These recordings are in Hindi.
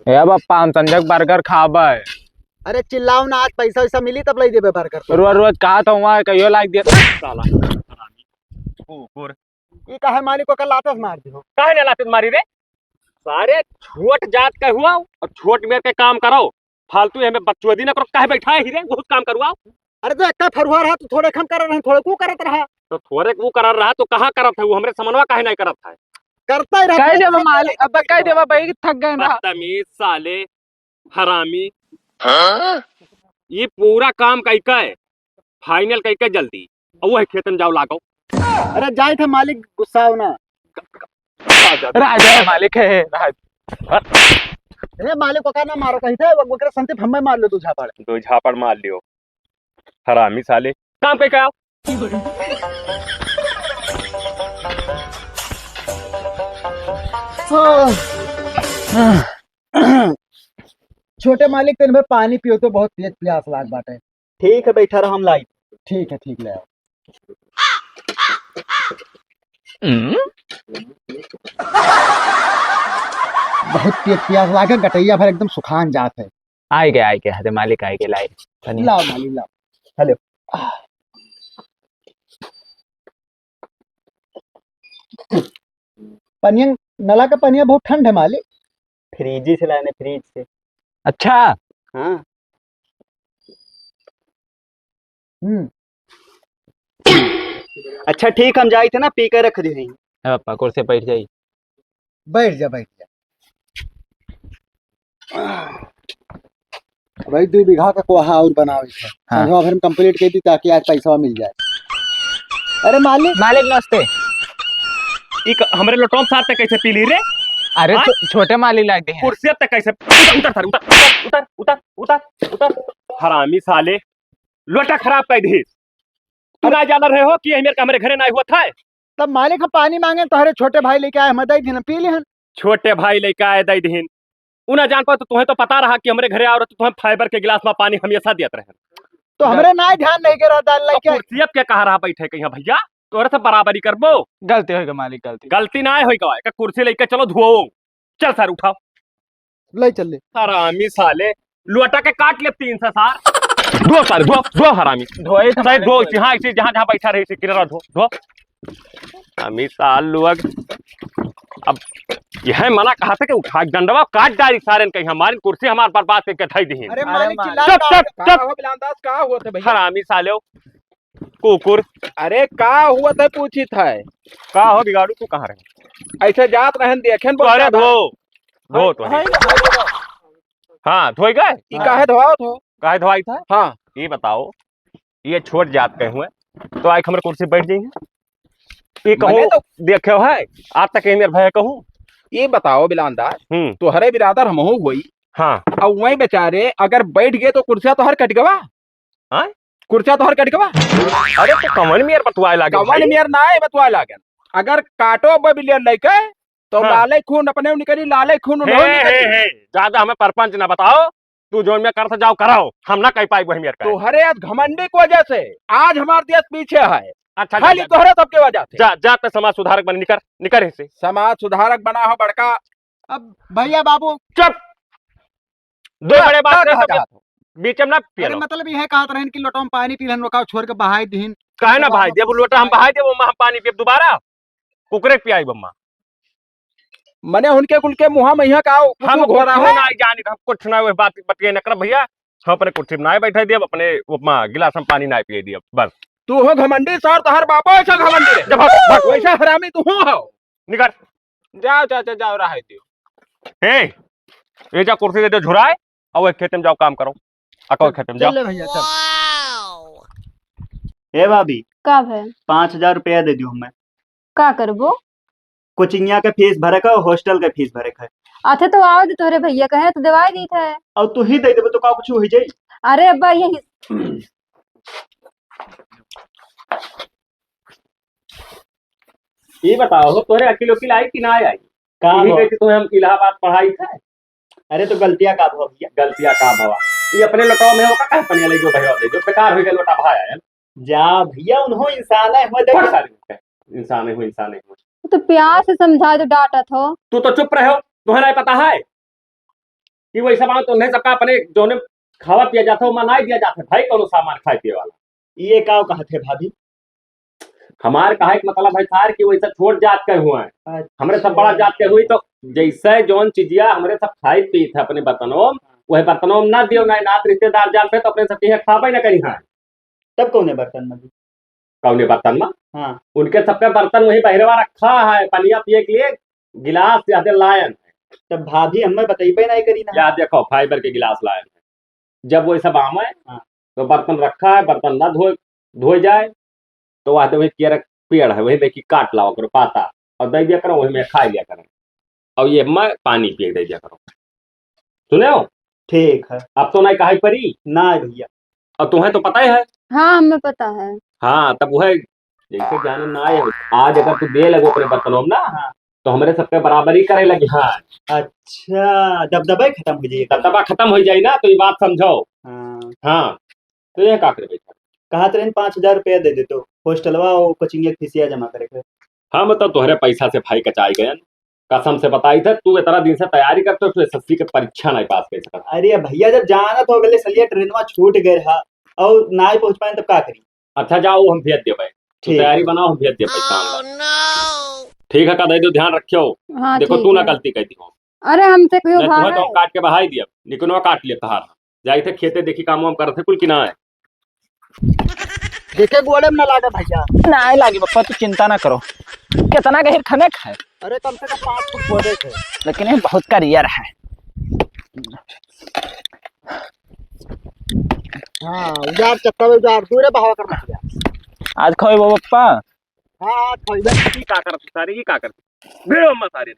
ए बप्पा हम संजक बर्गर खाबे। अरे चिल्लाओ ना, आज पैसा वैसा मिली तब लाई देबे बर्गर। रोज रोज कहा था वहाँ कहियो लाइक दिया साला कुकुर ये काहे मालिक को कल लातस मार दियो। काहे ना लाते मारी रे? सारे छोट जात का हुआ और छोट मेर के काम करो, फालतू हमें बकचोदी ना करो। काहे बैठा है हीरे, बहुत काम करवाओ। अरे तो एक फरुआ रहा तो थोड़े कम कर रहे, थोड़े को करत रहा। तो थोड़े वो कर रहा तो कहाँ करत है वो, हमरे समनवा काहे नहीं करत है? करता ही रहा। कह देवा मालिक, अब कह देवा भाई थक गए ना। बदतमीज साले, हरामी। ये पूरा काम कई का है, फाइनल कई का जल्दी, और वो है खेतन जाओ लागो। अरे जाए थे मालिक, गुस्सा होना। राजा मालिक है अरे मालिक को कहना मारो कहीं थे वो करे संती हमें मार लो दो झापड़। दो झापड़ मार लियो, हरामी साले। काम पे क्या? छोटे मालिक तेन में पानी पियो तो बहुत तेज प्यास लाग बाटे। ठीक है बैठा रहा, हम लाई। ठीक है, ठीक ले आओ। बहुत तेज प्यास लागे, गटैया भर एकदम सुखान जात है। आए गए हरे मालिक आए गए लाए। लाओ मालिक लाओ। हेलो पनिया, नला का पनिया बहुत ठंड है मालिक। फ्रिज से लाने, फ्रिज से। अच्छा हाँ। अच्छा ठीक, हम जाए थे ना, पी कर रख दी। पापा कुर्सी बैठ जाइए। बैठ जा बैठ जा। भाई 2 बीघा का कोहा और बनावे है। हाँ। संझवा भर में कंप्लीट कर दी ताकि आज पैसा मिल जाए। अरे मालिक नमस्ते। हमरे लोटोम साथ तक कैसे पी ली रे? अरे छोटे मालिक लाग दे कुर्सी तक कैसे? उतर उतर उतर उतर उतर उतर, हरामी साले, लोटा खराब कर दी। तू ना जान रहे हो कि हमारे घरे ना हुआ था? तब मालिक हम पानी मांगे तो हरे छोटे भाई लेके आए, हम दई दिन पी लिहन। छोटे भाई लेके आए दई दिन, उना जान पर तो तुम्हें तो पता रहा कि हमारे घरे आओ तो तुम्हें फाइबर के गिलास में पानी हमेशा देते रहे। तो हमरे ना ध्यान नहीं करा दाल लेके। कुर्सी अब क्या कह रहा बैठे कहीं भैया, तोरे से बराबरी करबो। गलती होगा मालिक, गलती ना होगा। का कुर्सी लेके चलो धो, चल सर उठाओ। ले चल ले। हरामी साले, लोटा के काट ले 3 से सार। धो सर, धो धो हरामी, धोए सही धो। हाँ इसे जहाँ जहाँ बैठा रहे किनारा धो धो। हमी साल लोग अब यह मना कहा था कि उठा डंडवा काट डाली सारे कहीं, हमारी कुर्सी हमारे बर्बाद करके धई दी। अरे मालिक चिल्ला चुप चुप चुप, का हुआ था भैया? हरामी साले कुकुर। अरे का हुआ था पूछी था? का हो बिगाड़ू, तू कहाँ रहे? ऐसे जात रहन देखे अरे धो धो तो हाँ धोई गए। काहे धोआ तो? काहे धोई था? हाँ ये बताओ, ये छोट जात के हुए तो आए हमारे कुर्सी बैठ जाइए। ये कहो तो देखे हो है आज तक मेरे भाई कहूँ। ये बताओ बिलानदार, तुहरे बिरादर हमहू हुई। हाँ अब वही बेचारे अगर बैठ गए तो कुर्सिया तो हर कट गवा। हाँ कुर्सिया तो हर कट गवा। अरे तो कमल मेयर बतवाए लागे कमल मेयर ना है बतवाए लागे। अगर काटो बिलियन लेके तो हाँ। लाले खून अपने निकली, लाले खून ज्यादा हमें परपंच ना बताओ। तू जो में कर जाओ कराओ, हम ना कह पाई वही मेयर तो हरे आज घमंडी की वजह से आज हमारे देश पीछे है। अच्छा खाली तोहरे सबके वजह से। जा जा पे समाज सुधारक बन, निकर निकर इसे। समाज सुधारक बना हो बड़का। अब भैया बाबू चुप, दो बड़े बात बीच में ना अरे पियो। मतलब ये कहत रहन कि लोटो में पानी पीलन, रोका छोड़ के बहाई दीन। काहे ना भाई जब लोटा हम बहाई दे वो हम पानी पिए दोबारा कुकरे पियाई बम्मा। मने उनके कुल के मुहा मैया का हम घोरा हो ना जानी, हम कुछ ना वो बात बतिए न कर भैया। हम अपने कुर्सी में ना बैठे दिए, अपने उपमा गिलास में पानी ना पिए दिए बस। तू हो घमंडी सर, तोहर बापो ऐसा घमंडी रे। जब वैसा हरामी तू हो। निकर जाओ चाचा जाओ रहा दियो। हे ये जा कुर्सी दे दो झुराए, और खेत में जाओ काम करो। अको खेत में जाओ। चल भैया चल। ए भाभी, का है 5000 रुपया दे दियो हमें। का करबो? कोचिंगिया के फीस भरे का, हॉस्टल के फीस भरे का। आथे तो आओ दे, तोरे भैया कहे तो दवाई दी थे। और तू ही दे देबे तो का कुछ हो जाई। अरे अब्बा यही ये बताओ तोरे अकेले वकील आई कि ना आई? का यही भव? कहती तुम्हें हम इलाहाबाद पढ़ाई था। अरे तो गलतियां का भव भैया? गलतियां का भवा ये अपने लटाव में होगा का पनिया ले जो भैया दे जो बेकार हो गया लोटा भाया है। जा भैया, उन्हों इंसान है, हम दे। इंसान है हो, इंसान है हो। तो प्यार से समझा, तो डांटा थो। तू तो चुप रहो, तुम्हें नहीं पता है कि वैसा बात तो नहीं सबका अपने जो ने खावा पिया जाता है मना दिया जाता है भाई कौन सामान खाए पिए वाला ये का कहते भाभी? हमारे कहा कि मतलब भाई सार कि वैसा छोट जात के हुआ है हमरे सब बड़ा जात के हुई तो जैसे जौन चीजिया हमरे सब खाई पी थे अपने बर्तनों वह बर्तनों में ना दियो ना नात रिश्तेदार जान पे तो अपने सब खावे ना करी हाँ तब कौन है बर्तन में? कौने बर्तन में हाँ उनके सबके बर्तन वही बहरवा रखा है पनिया पिए के लिए गिलास यादे लायन तब भाभी हमें बताइए नहीं करी ना। या देखो फाइबर के गिलास लायन है जब वो सब आम है हाँ। तो बर्तन रखा है बर्तन ना धोए जाए तो वह वही केरा पेड़ है वही देखी काट लाओ करो पाता और दे दिया करो वही में खा लिया करो और ये मैं पानी पिए दे दिया करो सुने हो ठीक है। अब तो नहीं कहा परी ना भैया। और तुम्हें तो पता ही है हाँ हमें पता है। हाँ तब वह जैसे जाने ना आए आज अगर तू दे लगो अपने बर्तनों में ना हाँ। तो हमारे सबके बराबरी करे लगी हाँ अच्छा दबदबा ही खत्म हो जाएगा। दबदबा खत्म हो जाए ना तो ये बात समझो हाँ। हाँ तो ये का करे बैठा कहा तो 5,000 रुपया दे दे तो हॉस्टलवा और कोचिंग की फीसिया जमा करे के। हाँ मतलब तोहरे पैसा से भाई कचाई गए कसम से बताई था तू इतना दिन से तैयारी करते तो एसएससी के परीक्षा नहीं पास कर सकता। अरे भैया जब जाना तो अगले सलिया ट्रेनवा छूट गए रहा और ना ही पहुंच पाए तब क्या करी। अच्छा जाओ हम भेज दे भाई ठीक। तैयारी बनाओ हम भेज दे भाई ठीक है का दे दो ध्यान रखियो हाँ देखो ठीक तू ना है। गलती कर दी हो अरे हमसे कोई नहीं भाग तुम्हें तो है। हम काट के बहाई दिया निकुनवा काट लिया तहार जाई थे खेते देखी काम वाम करते कुल की ना है देखे गोले में ना लागे भैया। नहीं लागी पप्पा तू चिंता ना करो कितना गहिर खनक है अरे कम से कम 5 फुट खोदे थे। लेकिन ये बहुत करियर है। हाँ उजार चक्का उजार दूरे बहाव करना भैया। आज खोए वो पप्पा हाँ खोइबे। की का करते सारे की का करते भेड़ो मत सारे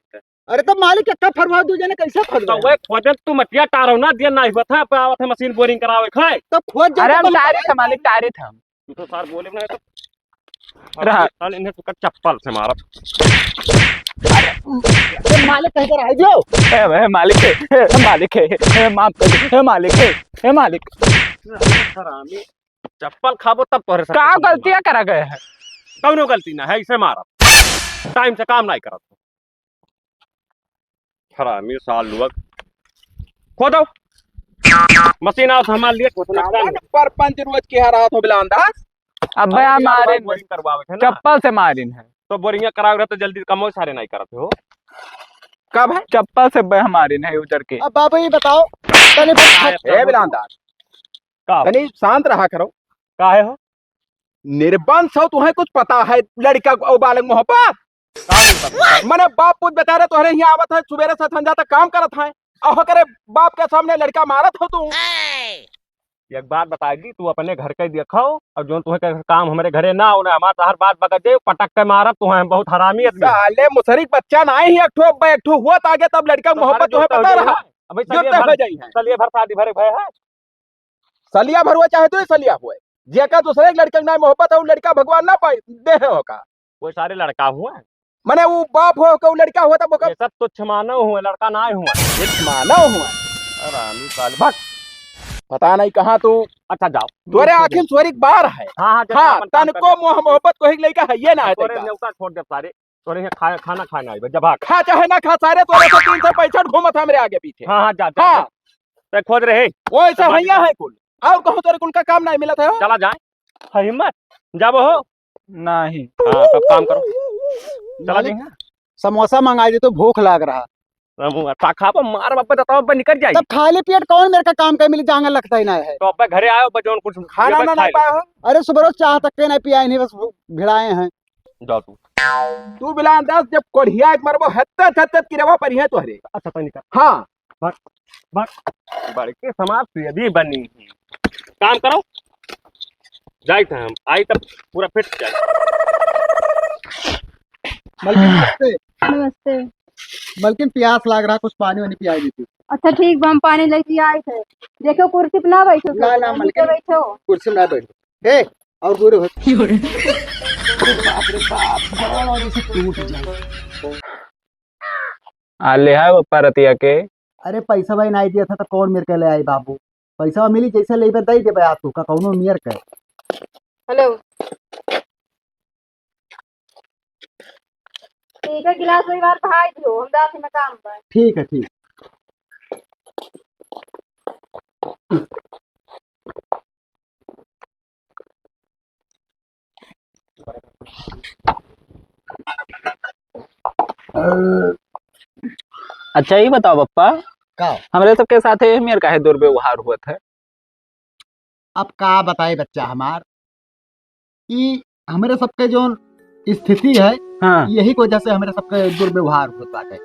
अरे तो मालिक कितना फरवा दूजे ने कैसे खोद तो वे खोजत तू मटिया टारो ना दिया ना बता पे आवत है मशीन बोरिंग करावे खाए तो खोद अरे हम टायरी थे मालिक टायरी थे हम तू तो सार बोले ना तो रहा। साल इन्हें तो चप्पल से मारा अरे मालिक कहीं कर आई जो। ए मालिक है मालिक है माफ कर दे हे मालिक हे मालिक हरामी चप्पल खाबो तब तोहरे साथ का गलतियां करा गए हैं कौनो गलती ना है इसे मारा टाइम से काम नहीं करत हरामी साल लुक खोदो मशीन आओ हमारे लिए पर पंच रोज के रहा तो बिला अंदाज अब भैया हमारे बोरिंग करवावे थे ना चप्पल से मारिन है तो बोरिंग करावे रहे तो जल्दी कमो सारे नहीं करते हो कब है चप्पल से भैया मारिन है उधर के। अब बाबू ये बताओ तने ए बिला अंदाज का तनी शांत रहा करो काहे हो निर्बंध हो तुम्हें कुछ पता है लड़का और बालक मोहब्बत मैंने बाप पूछ बता रहे तुम्हारे यहाँ आवत है सुबेरे से संजा तक काम करत है और करे बाप के सामने लड़का मारत हो तू। एक बात बताएगी तू अपने घर के देखो और जो तुम्हें काम हमारे घरे ना होना हमारा हर बात बगत दे पटक के मारब तो है बहुत हरामी आदमी साले मुसरिक बच्चा ना ही एक ठो हुआ आगे तब लड़का मोहब्बत तुम्हें पता रहा अबे जो तय हो जाई है चलिए भर शादी भरे भय है सलिया भरवा चाहे तो सलिया हुए जेका दूसरे लड़के के ना मोहब्बत है वो लड़का भगवान ना पाए दे होगा वो सारे लड़का हुआ है मैंने वो बाप हो के वो लड़का हुआ तब ये सब तुच्छ मानव हुए लड़का ना हुआ मानव हुआ हरामी साल भग पता नहीं कहाँ तू। अच्छा जाओ तोरे आखिर सोरिक बार है हाँ हाँ हाँ तन को मोहब्बत को ही लड़का है ये ना है तोरे तेरा। न्योता छोड़ दे सारे तोरे यहाँ खाना खाना है जब हाँ खा चाहे ना खा सारे तोरे तो 365 घूमत है मेरे आगे पीछे। हाँ जा जा हाँ तो खोज रहे वो ऐसा हैया है कुल और कहूँ तोरे कुल का काम नहीं मिला था चला जाए हिम्मत जब हो नहीं हाँ तब काम करो चला मालिक, जाए समोसा मंगा दे तो भूख लग रहा। अच्छा खा मार बापा बताओ अब निकल जाए तब खाली पेट कौन मेरे का काम कर मिली जांगल लगता ही ना है। तो अब घरे आयो बजौन कुछ खाना ना नहीं पाया हो अरे सुबह रोज चाह तक के नहीं पिया नहीं बस भिड़ाए हैं। जाओ तू तू बिला अंदाज जब कोढ़िया एक मरबो हत्तत हत्तत की रवा पर है तोहरे। अच्छा तो निकल हाँ बड़के समाज से अभी बनी काम करो जाए थे हम आई तब पूरा फिट जाए मलकिन नमस्ते। नमस्ते। मलकिन प्यास लग रहा कुछ पानी वानी पिलाई देती। अच्छा ठीक बा हम पानी लेके आए थे। देखो कुर्सी पे ना बैठो ना, ना, नीचे मलकिन। बैठो। कुर्सी में ना बैठो ए और दूर हो। ले है पप्पा रतिया के। अरे पैसा भाई नहीं दिया था तो कौन मेरे के ले आई बाबू। पैसा मिली जैसे ले दे दे बया तू का कौनो मेयर के। हेलो ठीक है गिलास वही बार भाई दियो हम दास में काम पर। ठीक है ठीक। अच्छा ये बताओ पप्पा, का हमारे सबके साथ है मेरे काहे दुर्व्यवहार हुआ था? अब का बताए बच्चा हमार कि हमारे सबके जो स्थिति है हाँ यही की वजह से हमारे सबके दुर्व्यवहार होता है।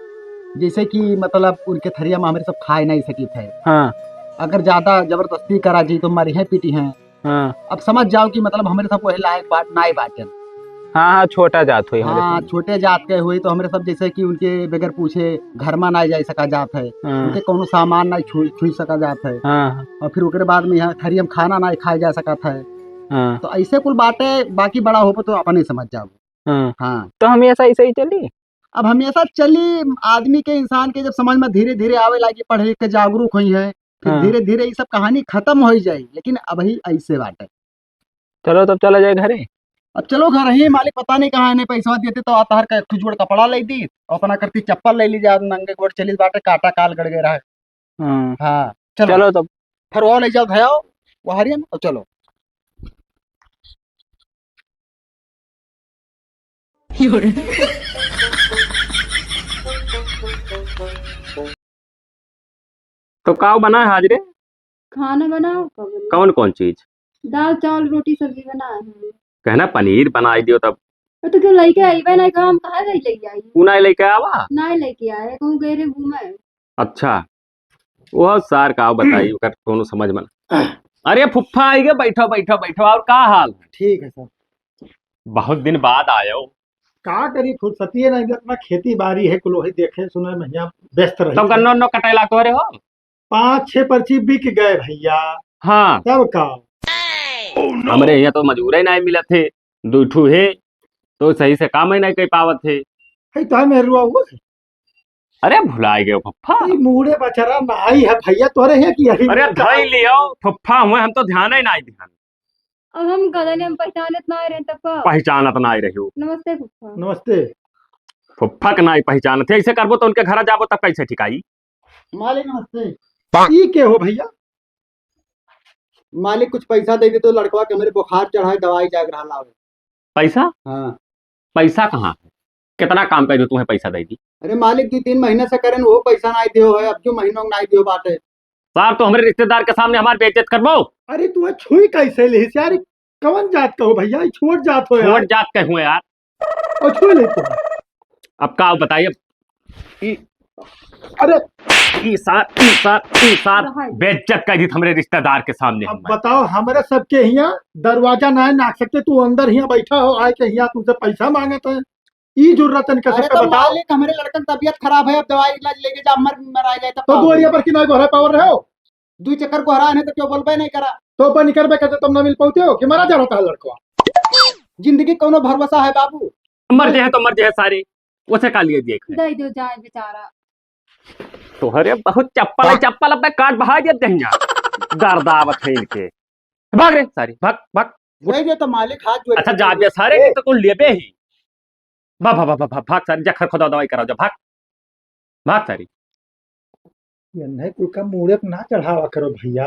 जैसे कि मतलब उनके थरिया में हमारे सब खाए नहीं सकी थे। हाँ अगर ज्यादा जबरदस्ती करा जी तो मारी है पीटी है। हाँ अब समझ जाओ कि मतलब हमारे सब वही लायक बात नहीं बाटे। हाँ हाँ, छोटा जात हुई हमारे हाँ साथ। छोटे जात के हुई तो हमारे सब जैसे कि उनके बगैर पूछे घर में नहीं जा सका जात है। हाँ उनके कोनो सामान नहीं छू सका जात है। हाँ और फिर उसके बाद में यहाँ थरिया में खाना नहीं खाया जा सका था। हाँ तो ऐसे कुल बातें बाकी बड़ा हो तो अपन ही समझ जाओ। हाँ, हाँ तो हमेशा ऐसे ही चली। अब हमेशा चली आदमी के इंसान के जब समझ में धीरे धीरे आवे लागे पढ़ लिख के जागरूक हुई है फिर हाँ। धीरे धीरे ये सब कहानी खत्म हो जाए। लेकिन अभी ऐसे बात है। चलो तब चला जाए घरे। अब चलो घर ही मालिक पता नहीं कहाँ है पैसा देते तो आता हर कुछ जोड़ कपड़ा ले दी और अपना करती चप्पल ले ली जा नंगे गोड़ चली बाटे काटा काल गड़ गया है। हाँ हाँ चलो चलो तब। फिर वो ले जाओ धयाओ वो हरियन और चलो। तो काव बना है हाजरे? खाना बनाओ कब? कौन कौन चीज? दाल चावल रोटी सब्जी बनाए हैं। कहना पनीर बनाई दियो तब। तो क्यों लेके आई बे नहीं कहा हम कहाँ गई लेके आई? ऊना लेके आवा। नहीं लेके आए कहूँ गए रे घूमे। अच्छा वो सार काव बताई ओकर कोनो समझ में ना। अरे फुफ्फा आई गए, बैठो बैठो बैठो। और का हाल है? ठीक है सर। बहुत दिन बाद आयो। का करी फुर्सती है नहीं अपना खेती बाड़ी है कुल वही देखे सुने में यहाँ व्यस्त तो रही गन्नो उन्नो कटेला तोरे हो? 5-6 पर्ची बिक गए भैया। हाँ तब का हमरे यहाँ तो मजूरे नहीं मिले थे। दूठू है तो सही से काम ही नहीं कर पावत थे। है तो मेरुआ हुआ है। अरे भुला गए फुफ्फा। ई मूड़े बचरा नाई है भैया तोरे है कि यही अरे धई लियो फुफ्फा हुए, हम तो ध्यान ही नहीं ध्यान अब हम गदन हम पहचानत ना रहे तब का। पहचानत नहीं रही। नमस्ते फूफा। नमस्ते। फुफ्फा के नहीं पहचानत है। ऐसे करबो तो उनके घर जाबो तब कैसे ठिकाई? मालिक नमस्ते। ई के हो भैया? मालिक कुछ पैसा दे दे तो लड़कवा के मेरे बुखार चढ़ाए दवाई जाग रहा लावे। पैसा? हाँ पैसा कहाँ है? कितना काम कर दो तुम्हें पैसा देगी? अरे मालिक 2-3 महीने से करें वो पैसा नहीं दियो है। अब जो महीनों में नहीं दियो बात है। साहब तो हमारे रिश्तेदार के सामने हमारे बेइज्जत करबो। अरे तू छुई कैसे ले यार? कौन जात का हो भैया? ई छोट जात हो छोट यार। जात के हुए यार। और छुई ले तू। अब का बताइए। अरे ई सार बेइज्जत कर दी हमारे रिश्तेदार के सामने। अब बताओ हमारे सबके यहाँ दरवाजा ना नाक सकते तू अंदर यहाँ बैठा हो आए के यहाँ तुमसे पैसा मांगते हैं। ई जरूरत है कैसे अरे तो बताओ। मालिक हमारे लड़का की तबीयत खराब है अब दवाई इलाज लेके जा मर आ जाए तब तो दुआरिया पर किनारे गोरा पावर रहे हो 2 चक्कर को हरा है तो क्यों बोलबे नहीं करा। तो पर निकल पे कहते तुम ना मिल पाते हो कि मरा जा रहा था लड़का। जिंदगी कोनो भरोसा है बाबू। मर जाए तो मर जाए सारे। उसे का लिए दिए दे दो जाए बेचारा। तो अरे बहुत चप्पल है, चप्पल अपने काट बहा देते हैं यहाँ। दर्दावत है इनके। भाग रे सारी भाग भाग। दे दे तो मालिक हाथ जोड़। अच्छा जा बे सारे के तो कौन लेबे ही। भाग भाग भाग भाग सारी जखर खुदा दवाई कराओ जा भाग भाग सारी। ये नहीं कुल का मूर्त ना चढ़ावा करो भैया।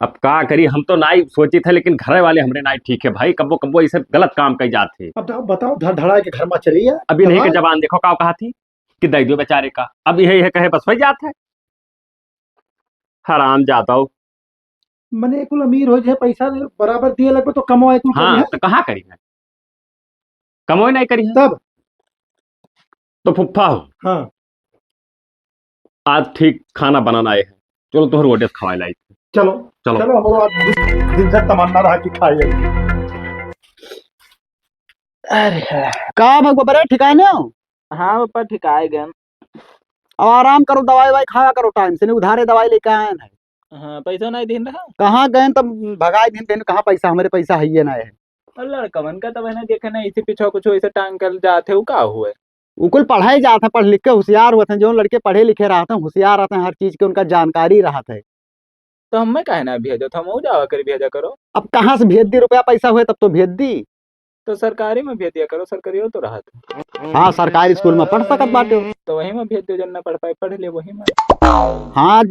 अब का करी, हम तो नाई सोची थे लेकिन घर वाले हमरे नाई ठीक है भाई। कब्बो कब्बो इसे गलत काम कई जाते। अब बताओ धड़ धड़ा के घर में चली है। अभी नहीं के जबान देखो का कहा थी कि दे दो बेचारे का। अब यही कहे बस वही जात है। हराम जाता हो। मने कुल अमीर हो जाए पैसा बराबर दिए लगो तो कमाए कुल हाँ करी तो कहाँ करी है? कमोई नहीं करी है तब तो फुफ्फा हो। हाँ आज ठीक खाना बनाना आए हैं। चलो तुहर रोटी खवाए लाई। चलो चलो। चलो हम लोग दिन से तमन्ना रहा कि खाइए। अरे का भगवा ठिकाने हो? हाँ पापा ठिकाए गए। अब आराम करो दवाई वाई खाया करो टाइम से नहीं उधारे दवाई लेके आए हैं। हाँ पैसा नहीं दिन रहा। कहाँ गए तब भगाए दिन कहाँ पैसा हमारे पैसा है ये ना है। और लड़कवन का तो मैंने देखा ना इसी पीछे कुछ ऐसे टांग कर जाते हो का हुए। वो कुल पढ़ाई जाते पढ़ लिख के होशियार हुए थे। जो लड़के पढ़े लिखे रहते हैं होशियार रहते हैं हर चीज के उनका जानकारी रहता है। तो हमें काहे ना भेजो तो हम जावा कर भेजा करो। अब कहाँ से भेज दी रुपया पैसा हुए तब तो भेज दी। तो सरकारी में भेज दिया करो, सरकारी हो तो रहा था। हाँ सरकारी स्कूल में पढ़ सकत बाटे। तो वही में भेज दो, जन्ना पढ़ पाए पढ़ ले वही में। हाँ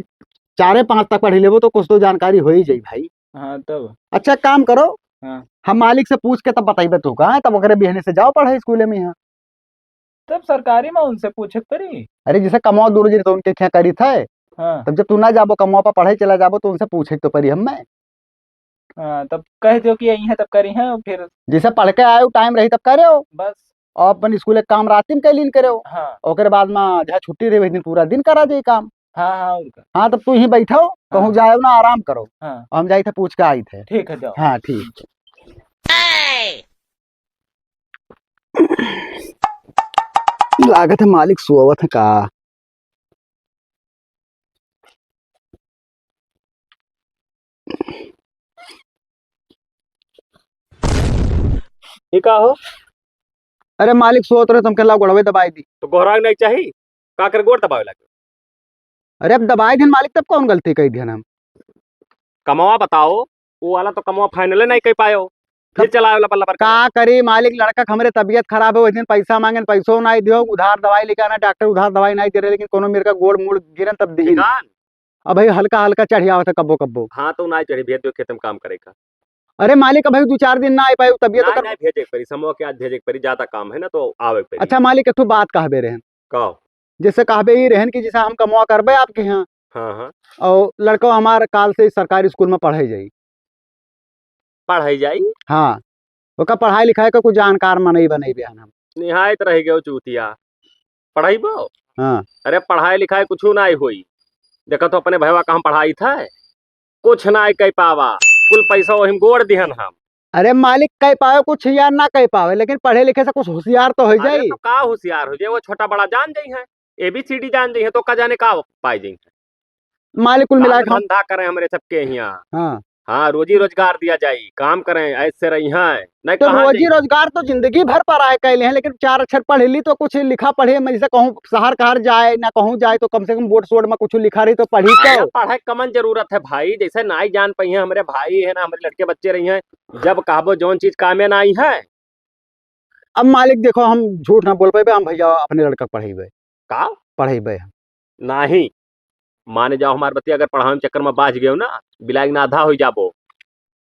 4-5 तक पढ़ी लेबो तो कुछ तो जानकारी हो ही जाई भाई। हाँ तब अच्छा एक काम करो, हाँ। हम मालिक से पूछ के तब बताइबे तू कहाँ है, तब ओकरे बिहने से जाओ पढ़े स्कूले में यहाँ। तब सरकारी में उनसे पूछे पड़ी। अरे जैसे कमाओ दूर जी तो उनके क्या करी थे, हाँ तब जब तू ना जाबो कमाओ पर पढ़े चला जाबो तो उनसे पूछे तो परी हम मैं। हाँ तब कह दो कि यही है तब करी है फिर जैसे पढ़ के आयो टाइम रही तब करे हो, बस। और अपन स्कूल एक काम रात में कैलीन करे हो, हाँ ओकरे बाद में जहाँ छुट्टी रही दिन पूरा दिन करा जाई काम। हाँ हाँ और का। हाँ तब तू ही बैठो कहूँ जाओ ना आराम करो, हाँ हम जाई थे पूछ के आई थे। ठीक है जाओ। हाँ ठीक। लागत है मालिक सोवत है का। ये का हो? अरे मालिक सोत रहे तुम केला गोड़वे दबाई दी। तो गोहराग नहीं चाहिए का कर गोड़ दबावे लगे। अरे अब दबाई दिन मालिक तब कौन गलती कही दी हम। कमावा बताओ, वो वाला तो कमावा फाइनल नहीं कर पाए हो, फिर चलाए वाला बल्ला पर का करी मालिक, लड़का हमरे तबीयत खराब है उस दिन पैसा मांगे पैसों नहीं दियो, उधार दवाई लेके आना, डॉक्टर उधार दवाई नहीं दे रहे, लेकिन कोनो मेरे का गोड़ मुड़ गिरन तब दी। अब भाई हल्का हल्का चढ़िया होता कब्बो कब्बो। हाँ तो ना चढ़ी भेज दो खेत में काम करेगा। अरे मालिक भाई 2-4 दिन ना आ पाए तबीयत नहीं, तो नहीं भेजे परी समूह के आज भेजे परी, ज्यादा काम है ना तो आवे परी। अच्छा मालिक एक बात कहबे रहन, कहो। जैसे कहबे ही रहन कि जैसे हम कमुआ करबे आपके यहाँ, हाँ हाँ और लड़का हमारे काल से सरकारी स्कूल में पढ़ाई जाई। पढ़ाई जाई। हाँ ओका पढ़ाई लिखाई का कुछ जानकार में नहीं बने बहन हम। निहायत रह गयो चूतिया पढ़ाई बो। हाँ अरे पढ़ाई लिखाई कुछ ना हुई, देखा तो अपने भैया का हम पढ़ाई था कुछ ना कह पावा, कुल पैसा वही गोड़ दिहन हम। अरे मालिक कह पावे कुछ यार ना कह पावे, लेकिन पढ़े लिखे से कुछ होशियार तो हो अरे जाई। तो का होशियार हो जाए, वो छोटा बड़ा जान जाई है, ABCD जान जाई है तो का जाने का पाई जाई है। मालिक कुल मिला काम धंधा करें हमरे सबके यहाँ। हाँ हाँ रोजी रोजगार दिया जाए, काम करें ऐसे रही है नहीं तो कहाँ रोजी जाई? रोजगार तो जिंदगी भर पर आए कैले हैं, लेकिन 4 अक्षर पढ़े ली तो कुछ लिखा पढ़े में, जैसे कहूँ शहर कहर जाए ना कहूँ जाए तो कम से कम बोर्ड सोर्ड में कुछ लिखा रही तो पढ़ी अरे तो। पढ़ाई कमन जरूरत है भाई, जैसे ना ही जान पाई है हमारे भाई है ना, हमारे लड़के बच्चे रही हैं, जब कहबो जौन चीज कामे ना आई है। अब मालिक देखो हम झूठ ना बोल पाए, हम भैया अपने लड़का पढ़ेबे का पढ़ेबे हम। नहीं माने जाओ हमारे बच्चे अगर पढ़ाई चक्कर में बाज गए ना, बिलाग ना आधा हो जाबो।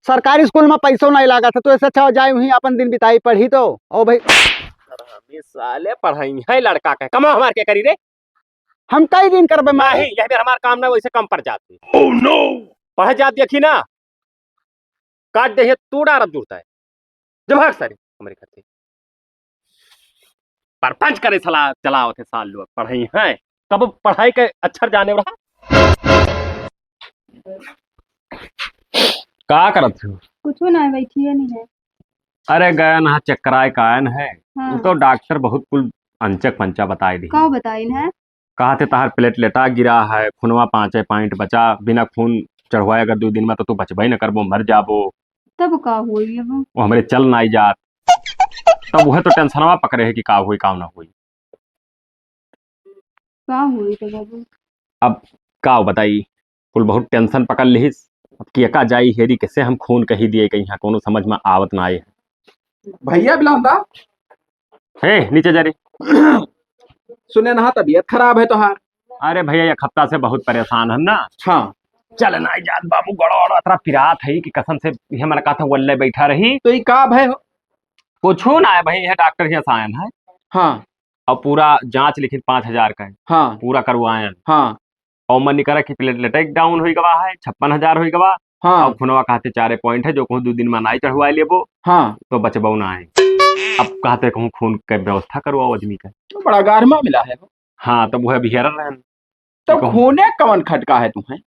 सरकारी स्कूल में पैसों नहीं लगा था तो ऐसा अच्छा जाए वहीं अपन दिन बिताई पढ़ी तो। ओ भाई हमें साले पढ़ाई है लड़का के, कमा हमारे क्या करी रे। हम कई दिन करबे नहीं मालिक। यह हमारा काम ना वैसे कम पड़ जाती। ओह नो पढ़ जाती देखी ना, काट दे तू डारत जुड़ता है जब हक सारी हमारे खाते परपंच करे सलाह चलाओ थे साल लोग पढ़ाई है, कब पढ़ाई के अक्षर जाने रहा। का करत हो? कुछ ना बैठिए नहीं है। अरे गयन है चक्राय कायन है, हाँ। तो डॉक्टर बहुत कुल अंचक पंचा बताई दी। का बताइन है? कहा थे तहार प्लेटलेटा गिरा है, खूनवा 5 पॉइंट बचा, बिना खून चढ़वाए अगर 2 दिन में तो तू बचबई न करबो, मर जाबो। तब का हुई अब? वो हमरे चल ना आई जात, तब वह तो टेंशनवा पकड़े है कि का हुई का ना हुई। का हुई तो बाबू? अब का बताई, कुल बहुत टेंशन पकड़ लिहिस। अब कियका जाई हेरी कैसे हम खून कही दिए कहीं यहाँ कोनो समझ में आवत ना आए। भैया बिलांदा हे नीचे जा रे। सुने ना तबीयत खराब है तोहार। अरे भैया एक हफ्ता से बहुत परेशान हम ना। हाँ चल ना याद बाबू गड़ो अतरा पिरात है कि कसम से ये हमारा कहा था वल्ले बैठा रही। तो ये का भय हो? कुछ ना है भाई, यह डॉक्टर यहाँ से आयन है हाँ और पूरा जांच लिखित 5,000 का है, हाँ पूरा करवायन हाँ और मन करा कि प्लेटलेट डाउन हुई गवा है, 56,000 हुई गवा। हाँ और खुनवा कहते 4 पॉइंट है, जो कहूँ 2 दिन में नाई चढ़वा लेबो हाँ तो बचबो ना है। अब कहते कहूँ खून के व्यवस्था करवाओ आदमी का। तो बड़ा गारमा मिला है। हाँ तब वह बिहेर रहन। तो खूने कवन खटका है तुम्हें?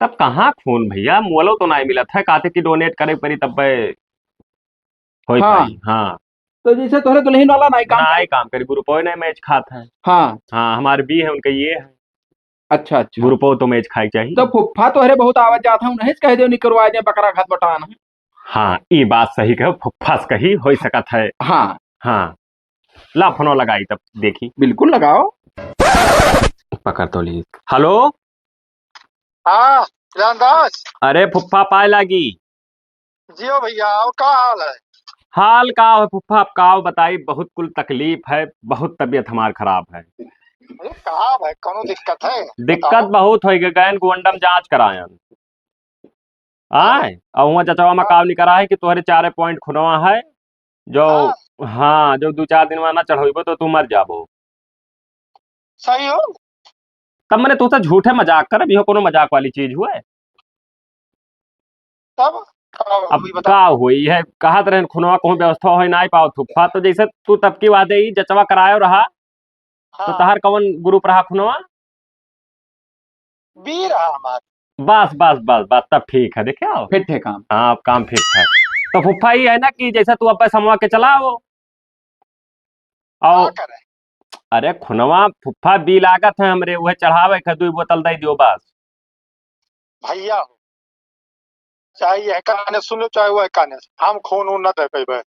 तब कहाँ खून भैया, मोलो तो नहीं मिला था, कहते कि डोनेट करे परी तब होई हाँ। पाई। हाँ तो जैसे तोहरे दुल्हन वाला नहीं काम ना काम करी, गुरुपो नहीं मैच खाता है। हाँ हाँ हमारे भी है उनका ये है, अच्छा अच्छा। गुरुपो तो मैच खाई चाहिए। तो फुफ्फा तोहरे बहुत आवाज जाता हूँ, नहीं कह दो निकलवा दे बकरा घात बटान है। हाँ ये बात सही कहो, फुफ्फास कही हो सकत है। हाँ हाँ ला फोनो लगाई तब देखी। बिल्कुल लगाओ। पकड़ तो ली। हेलो हाँ रामदास अरे फुफ्फा पाए लागी। जियो भैया, और का हाल है? हाल का है फुफ्फा, आप का बताई, बहुत कुल तकलीफ है, बहुत तबीयत हमार खराब है। अरे कहा भाई कोनो दिक्कत है? दिक्कत बहुत हो गई, गैन गोंडम जांच करायन आए और वहाँ जचवा में काम नहीं करा है कि तोहरे 4 पॉइंट खुनवा है जो। हाँ। हाँ, जो 2-4 दिन में ना चढ़ेबो तो तू मर जाबो। सही हो। तब मैंने तुझसे झूठे मजाक कर, अभी हो कोनो मजाक वाली चीज हुआ है। तब अब हुई बता। का हुई है, कहा रहे खुनवा को व्यवस्था हो ना पाओ थुप्पा, तो जैसे तू तब की वादे ही जचवा करायो रहा तो हाँ। तहार कवन ग्रुप रहा खुनवा। बी रहा हमारा। बस बस बस बस, तब ठीक है, देखे आओ। फिर थे काम। हाँ, अब काम फिट है। तो फुफ्फा ही है ना कि जैसे तू अब समवा के चलाओ क्या और करे? अरे खुनवा फुफ्फा बी लागत है हमरे, वह चढ़ावे के 2 बोतल दे दियो बस। भैया हो, चाहे ये काने सुनो चाहे वो काने, हम खून ऊन न दे पेबे।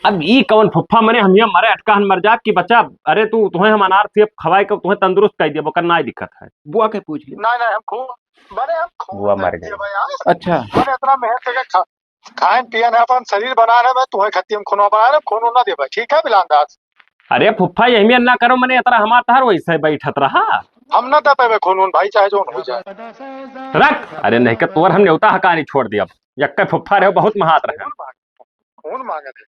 अब ई कवन फुफ्फा मने हम मरे अटकाहन मर जा कि बच्चा। अरे तू तुम्हें हम अनार सेब खवाए के तुम्हें तंदुरुस्त कर दिया, बकर ना दिक्कत है। बुआ के पूछ लिया। नहीं नहीं हम खून, बड़े हम बुआ खून मर दे गई। दिए भैया। अच्छा। बड़े इतना मेहनत करके खाएं पियन है, अपन शरीर बनाने में तुम्हें खत्ती हम खून बना रहे, खून ऊन न देबे, ठीक है बिलांदाज? अरे फुफ्फा यही में ना करो, मैंने इतना हमार तहर वैसे बैठत रहा। हम न दे पेबे खून ऊन भाई, चाहे जो हो जाए। रख, अरे नहीं के तोर हम न्योता हकानी छोड़ दिया। यक्के फुफ्फा रहे बहुत महात रहे। खून मांगे थे।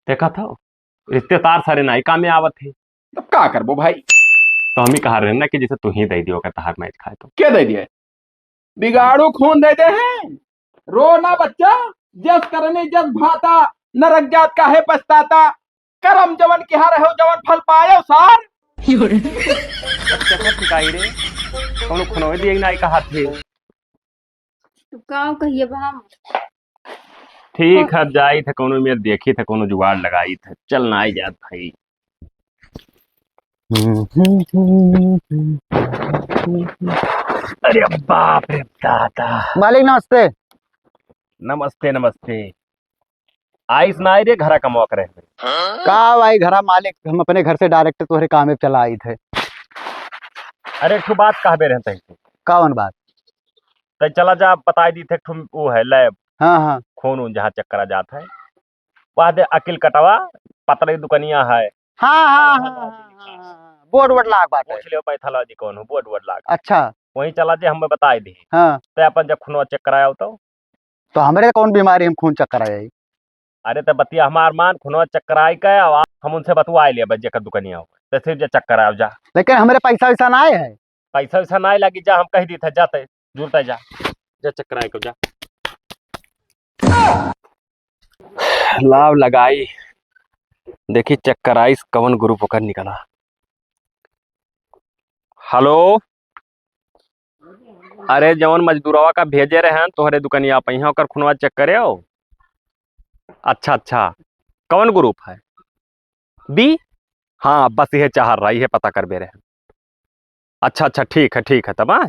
देखा था रिश्तेदार सारे नाई काम में आवत थे, तब का करबो भाई? तो हम ही कहा रहे ना कि जैसे तू ही दे दियो का तहार मैच खाए तो। क्या दे दिए? बिगाड़ू खून दे दे हैं। रो ना बच्चा, जस करने जस भाता, नरक जात का है पछताता, करम जवन की हार हो जवन फल पायो सार। अच्छा ठिकाई रे, कौन खुनवे दिए नाई कहा थे। तो का कहिए हम। ठीक है, जाई थे कोनो में देखी थे कोनो जुगाड़ लगाई थे, चल ना आई जात भाई। अरे बाप रे दादा। मालिक नमस्ते। नमस्ते नमस्ते। आइस ना आई रे घरा का मौक रहे। का भाई घरा मालिक, हम अपने घर से डायरेक्ट तोहरे काम में चला आई थे। अरे एक बात कहबे रहते हैं, कौन बात? तो चला जा बता दी थे तुम, वो है लैब हाँ हाँ खून उन जहाँ चेक करा जाता है, वहाँ दे अकिल कटवा पतरी दुकनिया है। हाँ हाँ हाँ, बोर्ड वोर्ड लाग बात है। पूछ लियो पैथोलॉजी कौन हो, बोर्ड बोर्ड लाग। अच्छा। वहीं चला जे हमें बताई दी। हाँ, तो अपन जब खूनवा चेक कराया तो हमरे कौन बीमारी हम खून चक्कर आई? अरे तो बतिया हमार मान खुनवा चेक कराई के अब हम उनसे बतवा लिया बजे का दुकनिया हो, तो फिर जे चेक कराओ जा। लेकिन हमरे पैसा वैसा ना आए है। पैसा वैसा ना लगी, जा हम कह दी था जाते जुड़ते जा चेक कराए को जा। लाभ लगाई, देखी चेक कराई कवन ग्रुप होकर निकला। हेलो, अरे जवन मजदूरवा का भेजे रहे हैं तोहरे दुकनिया पे यहाँ ओकर खुनवा चेक करे हो। अच्छा अच्छा, कौन ग्रुप है? बी। हाँ बस ये चाह रही है, पता कर बे रहे हैं। अच्छा अच्छा ठीक है तब। हाँ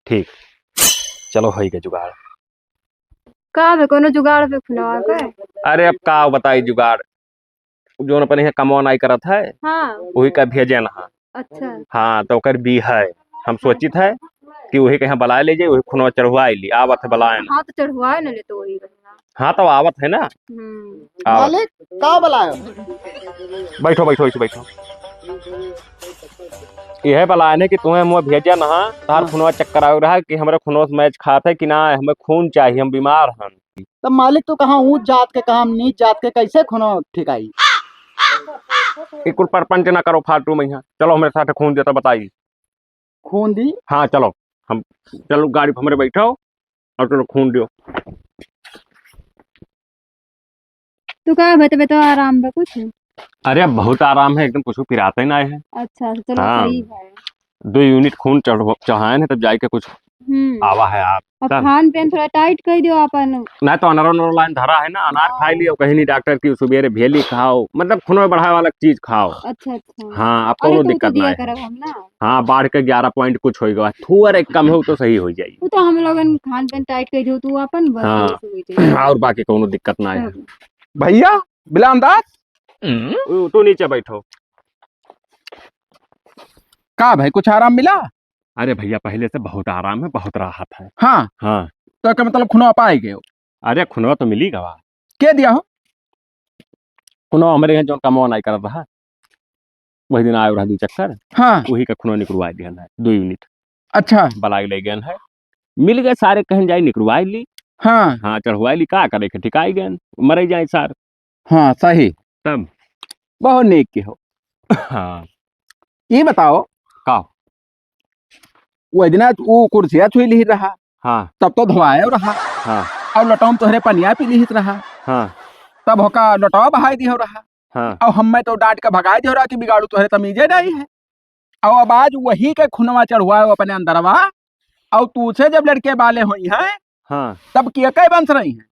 ठीक, चलो हो गए जुगाड़। का बे कोनो जुगाड़ पे खुलवा के। अरे अब का बताई जुगाड़, जो अपन यहाँ कमवा नहीं करत है हाँ। वही का भेजे ना। अच्छा। हाँ तो ओकर बी है, हम सोचित है कि वही के यहाँ बुलाए ले जाए, वही खुनवा चढ़वा ली आवत है बुलाए ना। हाँ तो चढ़वाए न ले तो वही बढ़िया। हाँ तो आवत है ना। आवत। मालिक का बुलायो? बैठो बैठो बैठो बैठो। यह बुलाए ने कि तुम्हें मुँह भेजा ना तार खुनवा चक्कर आ रहा है कि हमारे खुनवा से मैच खाते है कि ना, हमें खून चाहिए, हम बीमार हैं। तब मालिक तो कहा ऊंच जात के, कहा नीच जात के, कैसे खुनो ठीक आई? कुल परपंच ना करो फालतू में, यहाँ चलो हमारे साथ खून देता बताइए। खून दी? हाँ चलो, हम चलो गाड़ी पर हमारे बैठो और चलो खून दियो। तू का बता तो आराम बा कुछ। अरे अब बहुत आराम है, एकदम कुछ पिराते ना है। अच्छा तो चलो हाँ। सही है। 2 यूनिट खून चढ़ाए हैं तब जाके कुछ आवा है आप। अब चल। खान पीन थोड़ा टाइट कर दियो अपन। ना तो अनार लाइन धरा है ना, अनार खाई लियो, कहीं नहीं डॉक्टर की सुबेरे भेली खाओ, मतलब खून बढ़ाए वाला चीज खाओ। अच्छा अच्छा। हाँ अब अरे कोनो तो दिक्कत दिया ना है। करब हम ना। हाँ बाढ़ के 11 पॉइंट कुछ होगा, थोड़ा एक कम हो तो सही हो जाएगी। वो तो हम लोगन खान पीन टाइट कर दियो तू अपन बस हाँ। वही से होई जाई। और बाकी कोनो दिक्कत ना है। सब। भैया बिलांदाज, तू नीचे बैठो। का भाई कुछ आराम मिला? अरे भैया पहले से बहुत आराम है, बहुत राहत है। हाँ। हाँ तो क्या मतलब खुनवा पाए गए हो? अरे खुनवा तो मिली गवा। क्या दिया हो? खुनवा हमारे यहाँ जो कमवा नहीं कर रहा। वही दिन आयो रहा 2 चक्कर, हाँ वही का खून निकलवा दिया है 2 यूनिट अच्छा बलाई ले गए है, मिल गए सारे, कहीं जाई निकलवाई ली। हाँ हाँ चढ़वाई ली, का करे के ठिकाई गए, मरे जाए सार हाँ सही, तब। बहुत नेक के हो। हाँ ये बताओ का वो दिन वो कुर्सिया छुई ली रहा, हाँ तब तो धोआयो रहा, हाँ और लटौम तोहरे पनिया पी ली रहा, हाँ तब होका लटवा बहाई दी हो रहा, हाँ और हमें तो डांट के भगाई दी हो रहा कि बिगाड़ू तोहरे तमीजे नहीं है। और अब आज वही के खुनवा चढ़वाए अपने अंदरवा, और तुझसे जब लड़के वाले हुई हैं हाँ। तब किए कई बंस रही हैं।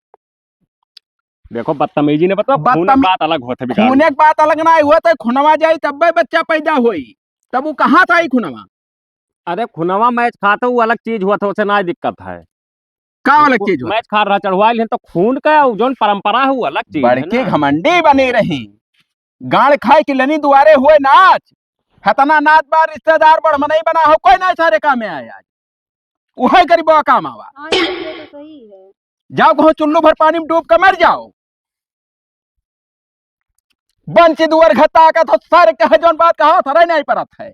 देखो बदतमीजी ने बता, बात अलग होता है, खूने की बात अलग ना हुआ तो खुनवा जाई तब बच्चा पैदा हुई, तब वो कहाँ था ही खुनवा। अरे खुनवा मैच खाता वो अलग चीज हुआ था, उसे ना दिक्कत है। का अलग चीज हुआ? मैच खा रहा चढ़वा लिए तो खून का जो परंपरा है वो अलग चीज है बड़के ना। घमंडी बनी रही, गाड़ खाए कि लनी दुआरे हुए नाच, हतना नाच बार रिश्तेदार बढ़ नहीं बना हो, कोई ना सारे काम में आया आज वही गरीबों काम आवा। हाँ ये तो सही है। जाओ कहो चुल्लू भर पानी में डूब कर मर जाओ, बंची दुआर घता का तो सारे कहे जोन बात कहा था नहीं परत है।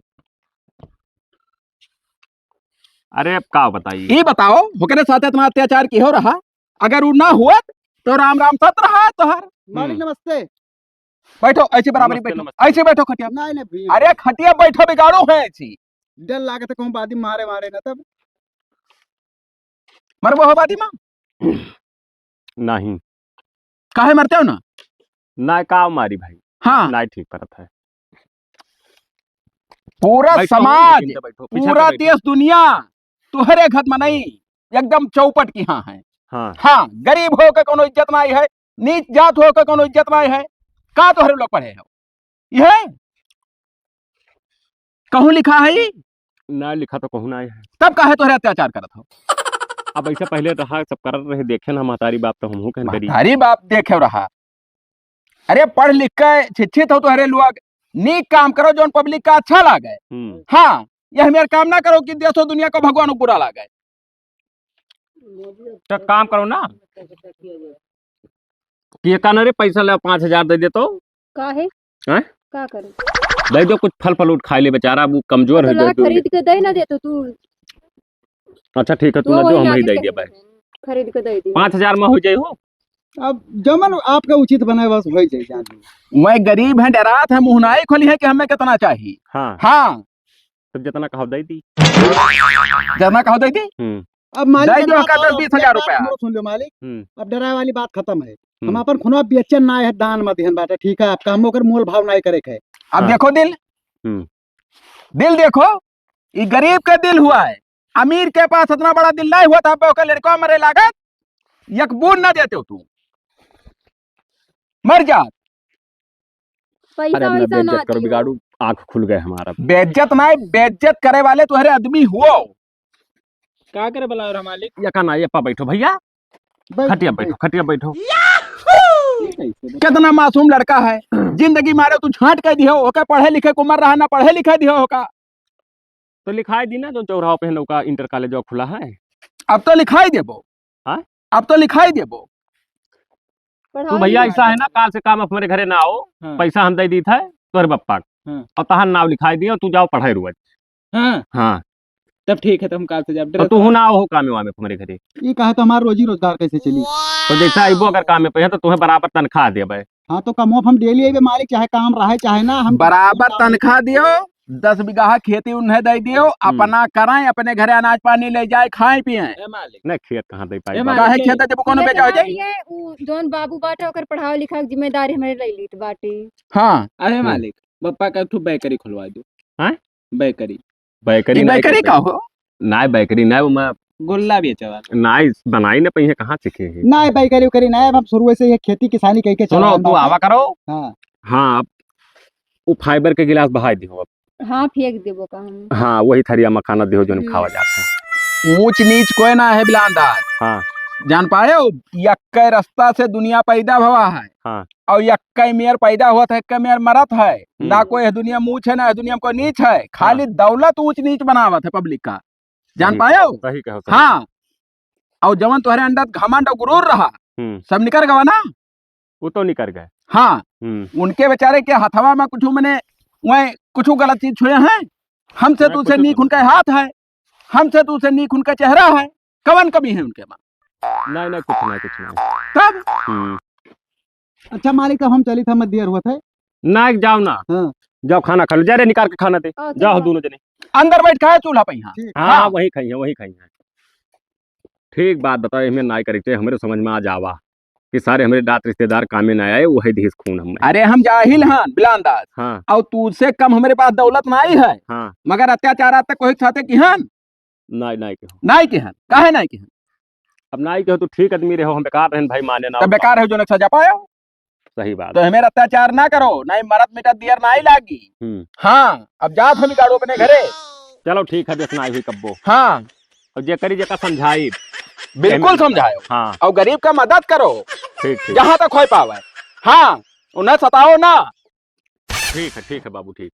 अरे अब का बताइए, ये बताओ होकरे साथ इतना अत्याचार की हो रहा, अगर वो ना हुआ तो राम राम सत रहा तो हर। मालिक नमस्ते। बैठो ऐसे बराबरी नमस्ते, बैठो, नमस्ते। ऐसे बैठो खटिया। नहीं नहीं अरे खटिया बैठो, बिगाड़ो है ऐसी, डर लागत है कहूँ बादी मारे मारे ना तब। मरबो हो बादी माँ, नहीं काहे मरते हो ना? ना का मारी भाई, हाँ ना ठीक परत है। पूरा बैठो, समाज, लेकिन तो बैठो, पीछे पूरा तो बैठो। देश दुनिया तुहरे घर में नहीं, एकदम चौपट की हाँ है। हाँ हाँ गरीब हो के कोनो इज्जत नहीं है, नीच जात हो के कोनो इज्जत नहीं है, का तोहरे लोग पढ़े हो? यह कहूँ लिखा है ये? ना लिखा तो कहूँ ना है, तब काहे तोहरे अत्याचार करत हो? अब ऐसा पहले रहा सब कर रहे, देखे ना हमारी बाप तो हम कहन करी। हरी बाप देखे रहा, अरे पढ़ लिख के शिक्षित हो तोहरे लोग, नीक काम करो जो पब्लिक का अच्छा लागे। हाँ यह मेरे काम ना करो कि देशो दुनिया को भगवान को बुरा लागे। तो काम करो ना कि ये कान रे पैसा ले 5000 दे दे तो का है? हैं? का करे? दे दो कुछ फल फल उठ खा ले, बेचारा वो कमजोर तो है ला जो। खरीद के दे ना दे तो तू अच्छा ठीक है, तू तो ना जो वही हम ही लाके दे कह- दिया भाई, खरीद के दे दी। 5000 में हो जाए हो। अब जमन आपका उचित बने बस हो जाए जान। मैं गरीब है, डरात है, मुहनाई खोली है कि हमें कितना चाहिए। हाँ हाँ तब जितना कहो दे दी। जना कहो दे दी, अब मालिक दे एक दो बात का और, 10-20,000 एक बात रुपया। हमरो सुन लो मालिक, अब डराए वाली बात खत्म है। हम हम्म। अपन खुनवा बेचन ना है, दान मत दिहन बाटा, ठीक है? आपका हम ओकर मोल भाव नहीं करे के है। अब हाँ। देखो दिल, दिल देखो, ये गरीब का दिल हुआ है, अमीर के पास इतना बड़ा दिल नहीं हुआ था, ओकर लड़का मरे लागत एक बूंद ना देते हो तू, मर जा। अरे पैसा अपना वैसा ना बेइज्जत करो, दियो। बिगाड़ू आंख खुल गए हमारा। बेइज्जत नहीं, बेइज्जत करे वाले तुम्हारे आदमी हुओ। का करे बोला रहा मालिक? या का ना ये पा बैठो भैया, खटिया बैठो, खटिया बैठो। कितना मासूम लड़का है, जिंदगी मारे तू छांट के दियो, ओके पढ़े लिखे को मर रहा ना, पढ़े लिखे दियो होका। तो लिखाई दी ना जो चौराहा पे नौका इंटर कॉलेज जो खुला है। अब तो लिखाई देबो, हाँ? अब तो लिखाई देबो। तू भैया ऐसा है ना, काल से काम हमारे घरे ना आओ, हाँ। पैसा हम दे दी था तोहरे बप्पा हाँ। और तहां नाव लिखाई दियो, तू जाओ पढ़ाई रोज। हाँ हाँ तब ठीक है, तो हम काल से जब और तू ना हो काम में हमारे घरे, ये कहे तो हमारा रोजी रोजगार कैसे चली? तो जैसा आइबो अगर काम में पे तो तुम्हें बराबर तनख्वाह देबे। हाँ तो कमो हम डेली आइबे मालिक, चाहे काम रहे चाहे ना, हम बराबर तनख्वाह दियो, 10 बीघा खेती उन्हें दे दियो, अपना कराएं, अपने घरे अनाज पानी ले जाए, खाएं पिए। ए मालिक, नहीं खेत कहाँ दे पाई ए बाबा। मालिक, काहे खेत देबो कोनो बेचा हो जाए। जोन बाबू बाटा ओकर पढ़ाओ लिखाओ के जिम्मेदारी हमारे ले ली बाटे। हाँ अरे मालिक पप्पा का तू बेकरी खुलवा दो। हैं? बेकरी बेकरी मैं करे का हो, ना बेकरी ना वो मैं गुल्ला बेचवा। ना बनाई ने पहिए कहाँ सीखे है। ना बाई करी करी ना, अब हम शुरू से ये खेती किसानी कह के सुनो तू आवा करो। हाँ हाँ अब वो फाइबर के गिलास बहाई दियो अब। हाँ फेंक देबो का हम। हाँ वही थरिया मखाना दियो जो खावा जाता है। ऊंच नीच कोई ना है बिलांदार। हाँ जान पाए हो, यक्के रास्ता से दुनिया पैदा हुआ है। हाँ। और यक्के मेयर पैदा हुआ था, यक्के मेयर मरत है ना, कोई है दुनिया में ऊंच है ना है दुनिया में कोई नीच है, खाली दौलत ऊंच नीच बनावत है पब्लिक का। जान पाए हो? सही कहो। हाँ, और जवन तुम्हारे अंदर घमंड और गुरूर रहा, सब निकल गवा ना। वो तो निकल गए। हाँ, उनके बेचारे के हथवा में कुछ मैंने वह कुछ गलत चीज छुए हैं? हमसे मैं तुझसे कुछ नीक उनका हाथ है, हमसे तुझसे नीक उनका चेहरा है, कवन कमी है उनके पास? नहीं नहीं कुछ नहीं कुछ नहीं। तब अच्छा मालिक अब हम चली था मत देर हुआ था। ना जाओ ना, हाँ। जाओ खाना खा लो, जा रे निकाल के खाना दे, जाओ दोनों जने। अंदर बैठ खाए चूल्हा पे यहाँ। हाँ हाँ वही खाई है वही खाई है। ठीक बात बताओ, हमें ना करते हमारे समझ में आ जावा कि सारे हमारे दांत रिश्तेदार काम में ना आए, वही देश खून हम। अरे हम जाहिल हैं बिलांदाज, हाँ और तुझसे कम हमारे पास दौलत नहीं है, हाँ मगर अत्याचार आज तक कोई साथे की हन नहीं नहीं कहो, नहीं की हन, काहे नहीं की हन? अब नहीं कहो तो ठीक आदमी रहो, हम बेकार रहन भाई, माने ना तब बेकार है जो न सजा पायो। सही बात। तो हमें अत्याचार ना करो, नहीं मरद मिटा दियर नहीं लागी। हाँ अब जात हम गाड़ो अपने घरे। चलो ठीक है, बेसना हुई कब्बो। हाँ और जे करी जका समझाई बिल्कुल समझायो, हाँ और गरीब का मदद करो ठीक ठीक जहाँ तक हो पावे। हाँ उन्हें सताओ ना। ठीक है बाबू ठीक।